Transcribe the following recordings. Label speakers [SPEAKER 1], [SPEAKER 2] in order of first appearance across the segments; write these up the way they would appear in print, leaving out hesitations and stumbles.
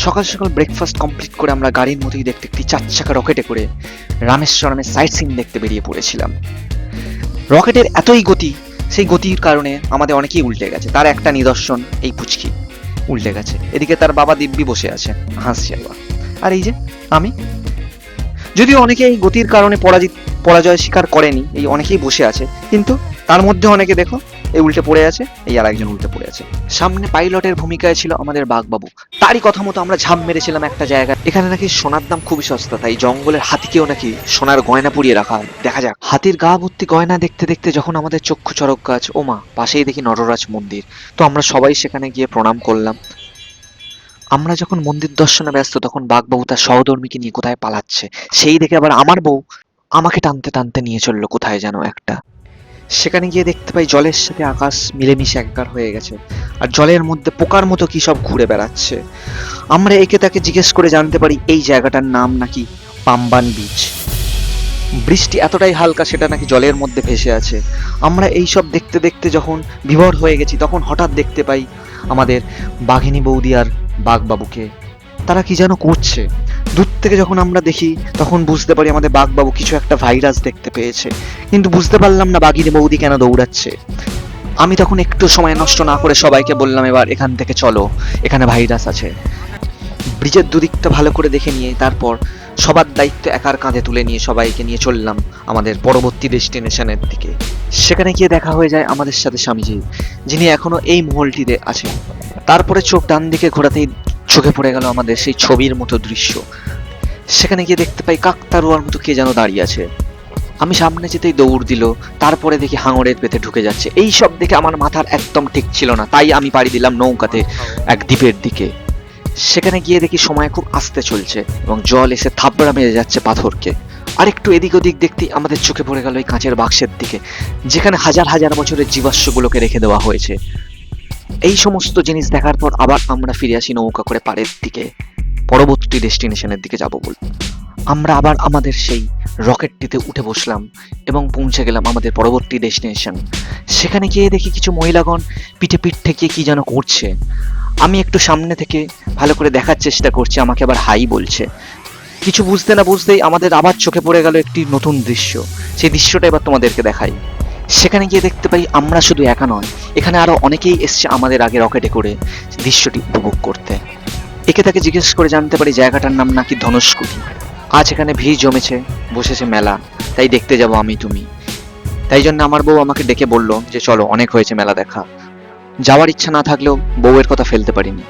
[SPEAKER 1] সকাল সকাল breakfast complete করে আমরা গাড়ির মতোই দেখতে একটি 4 চাকা রকেটে করে রামেশ্বরমের সাইট সিন দেখতে বেরিয়ে পড়েছিলাম। রকেটের এতই গতি, সেই গতির কারণে আমাদের অনেকেই উল্টে গেছে। তার একটা নিদর্শন এই পুচকি উল্টে গেছে। এদিকে তার বাবা দিব্যি বসে আছে, হাসছে বাবা। আর এই যে আমি, যদিও অনেকে এই গতির কারণে পরাজয় স্বীকার করেনি, এই অনেকেই বসে আছে, কিন্তু তার মধ্যে অনেকে দেখো এই উল্টে পড়ে আছে, এই আর একজন উল্টে পড়ে আছে। সামনে পাইলটের ভূমিকায় ছিল আমাদের বাঘবাবু। তারই কথা মতো আমরা ঝাঁপ মেরেছিলাম একটা জায়গায়। এখানে নাকি সোনার দাম খুবই সস্তা, তাই জঙ্গলের হাতিকেও নাকি সোনার গয়না পুড়িয়ে রাখা হয়। দেখা যাক। হাতির গা ভর্তি গয়না দেখতে দেখতে যখন আমাদের চক্ষু চড়ক গাছ, ও মা, পাশেই দেখি নটরাজ মন্দির। তো আমরা সবাই সেখানে গিয়ে প্রণাম করলাম। আমরা যখন মন্দির দর্শনে ব্যস্ত, তখন বাঘবাবু তার সহধর্মীকে নিয়ে কোথায় পালাচ্ছে। সেই দেখে আবার আমার বউ আমাকে টানতে টানতে নিয়ে চললো কোথায় যেন একটা। সেখানে গিয়ে দেখতে পাই জলের সাথে আকাশ মিলেমিশে একাকার হয়ে গেছে, আর জলের মধ্যে পোকার মতো কি সব ঘুরে বেড়াচ্ছে। আমরা একে তাকে জিজ্ঞেস করে জানতে পারি এই জায়গাটার নাম নাকি পাম্বান বিচ। বৃষ্টি এতটাই হালকা, সেটা নাকি জলের মধ্যে ভেসে আছে। আমরা এই সব দেখতে দেখতে যখন বিভোর হয়ে গেছি, তখন হঠাৎ দেখতে পাই আমাদের বাঘিনী বৌদি আর বাঘবাবুকে। তারা কি যেন করছে। দূর থেকে যখন আমরা দেখি, তখন বুঝতে পারি আমাদের বাঘবাবু কিছু একটা ভাইরাস দেখতে পেয়েছে, কিন্তু বুঝতে পারলাম না বাঘিনী বৌদি কেন দৌড়াচ্ছে। আমি তখন একটু সময় নষ্ট না করে সবাইকে বললাম, এবার এখান থেকে চলো, এখানে ভাইরাস আছে। ব্রিজের দুদিকটা ভালো করে দেখে নিয়ে তারপর সবার দায়িত্ব একার কাঁধে তুলে নিয়ে সবাইকে নিয়ে চললাম আমাদের পরবর্তী ডেস্টিনেশনের দিকে। সেখানে গিয়ে দেখা হয়ে যায় আমাদের সাথে স্বামীজি, যিনি এখনো এই মহলটিতে আছেন। তারপরে চোখ ডান দিকে ঘোরাতেই চোখে পড়ে গেল আমাদের সেই ছবির মতো দৃশ্য। সেখানে গিয়ে দেখতে পাই কাকতারুয়ার মতো কে যেন দাঁড়িয়ে আছে। আমি সামনে যেতেই দৌড় দিল, তারপরে দেখি হাঙরের পেতে ঢুকে যাচ্ছে। এই সব দেখে আমার মাথার একদম ঠিক ছিল না, তাই আমি পাড়ি দিলাম নৌকাতে এক দ্বীপের দিকে। সেখানে গিয়ে দেখি সময় খুব আস্তে চলছে এবং জল এসে থাবড়া মেরে যাচ্ছে পাথরকে। আর একটু এদিক ওদিক দেখতেই আমাদের চোখে পড়ে গেল এই কাঁচের বাক্সের দিকে, যেখানে হাজার হাজার বছরের জীবাশ্মগুলোকে রেখে দেওয়া হয়েছে। এই সমস্ত জিনিস দেখার পর আবার আমরা ফিরে আসি নৌকা করে পাড়ের দিকে, পরবর্তী ডেস্টিনেশনের দিকে যাব বলে। আমরা আবার আমাদের সেই রকেটটিতে উঠে বসলাম এবং পৌঁছে গেলাম আমাদের পরবর্তী ডেস্টিনেশন। সেখানে গিয়ে দেখি কিছু মহিলাগণ পিঠে পিঠ ঠেকিয়ে কি যেন করছে। আমি একটু সামনে থেকে ভালো করে দেখার চেষ্টা করছি, আমাকে আবার হাই বলছে। কিছু বুঝতে না বুঝতেই আমাদের আবার চোখে পড়ে গেল একটি নতুন দৃশ্য। সেই দৃশ্যটা এবার তোমাদেরকে দেখাই। সেখানে গিয়ে দেখতে পাই আমরা শুধু একা নয়, এখানে আরো অনেকেই এসছে আমাদের আগে রকেটে করে দৃশ্যটি উপভোগ করতে। একে তাকে জিজ্ঞেস করে জানতে পারি জায়গাটার নাম নাকি ধনুষ্কুটি। আজ এখানে ভিড় জমেছে, বসেছে মেলা, তাই দেখতে যাব আমি তুমি। তাই জন্য আমার বউ আমাকে ডেকে বলল যে চলো, অনেক হয়েছে মেলা দেখা। যাওয়ার ইচ্ছা না থাকলেও বউয়ের কথা ফেলতে পারিনি,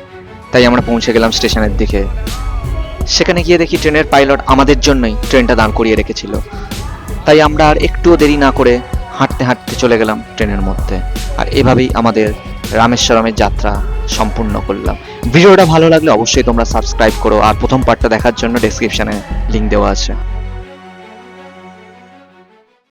[SPEAKER 1] তাই আমরা পৌঁছে গেলাম স্টেশনের দিকে। সেখানে গিয়ে দেখি ট্রেনের পাইলট আমাদের জন্যই ট্রেনটা দাঁড় করিয়ে রেখেছিল, তাই আমরা আর একটুও দেরি না করে হাঁটতে হাঁটতে চলে গেলাম ট্রেনের মধ্যে। আর এভাবেই আমাদের রামেশ্বরমের যাত্রা সম্পূর্ণ করলাম। ভিডিওটা ভালো লাগলে অবশ্যই তোমরা সাবস্ক্রাইব করো, আর প্রথম পার্টটা দেখার জন্য ডেসক্রিপশনে লিংক দেওয়া আছে।